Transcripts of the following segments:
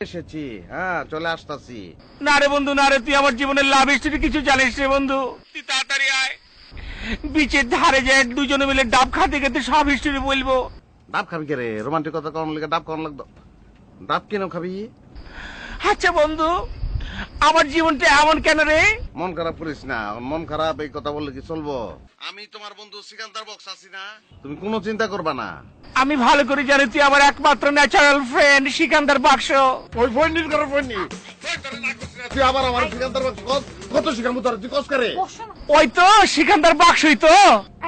এসেছি, হ্যাঁ চলে আসতাছি। না রে বন্ধু, না রে, তুই আমার জীবনের লাভ হিস্টরি কিছু জানিস রে বন্ধু। তুই তাড়াতাড়ি আয়, বিচের ধারে যায় দুজনে মিলে ডাব খাতে খেতে সব হিস্টরি বলবো। ডাব খাবি কে রে? রোমান্টিকতা কম লেগে ডাব কম লাগতো। ডাব কেন খাবি? আচ্ছা বন্ধু, আমার জীবনটা এমন কেন রে? মন খারাপ করিস না, মন খারাপ এই কথা বললে কি চলবো? আমি তোমার বন্ধু সিকান্দার বক্স আছি না, তুমি কোনো চিন্তা করবা না। আমি ভালো করে জানি তুই আমার একমাত্র ন্যাচারাল ফ্রেন্ড সিকান্দার বাক্স। ওই ফোননির করে ফোননি তুই আবার আমার সিকান্দার বক্স কত শিখামু তোর, তুই কস করে? ওই তো সিকান্দার বাক্সই তো।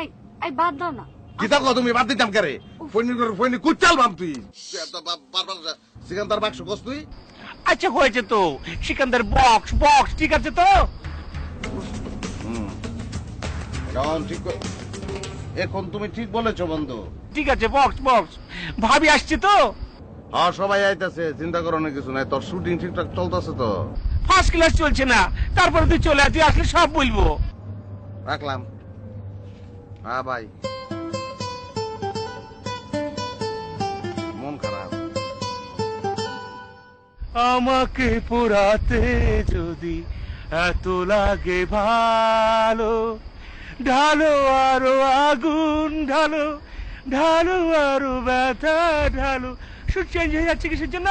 এই এই বাদ দাও না। কি তা তুমি বাদ দিতাম কে রে? ফোননির করে ফোননি কুচাল বাম তুই বারবার সিকান্দার বাক্স কস তুই। আচ্ছা হয়েছে তো, সিকান্দার বক্স বক্স ঠিক আছে তো। এখন ঠিক এখন তুমি ঠিক বলেছো বন্ধু। ঠিক আছে বক্স বক্স। ভাবি আসছে তো? হ্যাঁ সবাই আইতাছে, চিন্তা করো না কিছু নাই। তোর শুটিং ঠিকঠাক চলতেছে তো? ফার্স্ট ক্লাস চলছে না, তারপরে তুই চলে আয়, তুই আসলে সব বলবো। রাখলাম। হ্যাঁ ভাই, মন খারাপ। আমাকে পোড়াতে যদি এত লাগে ভালো, ঢালো আরো আগুন ঢালো, ঢালো আরো ব্যথা ঢালো। শুট চেঞ্জ হয়ে যাচ্ছে কিসের জন্য?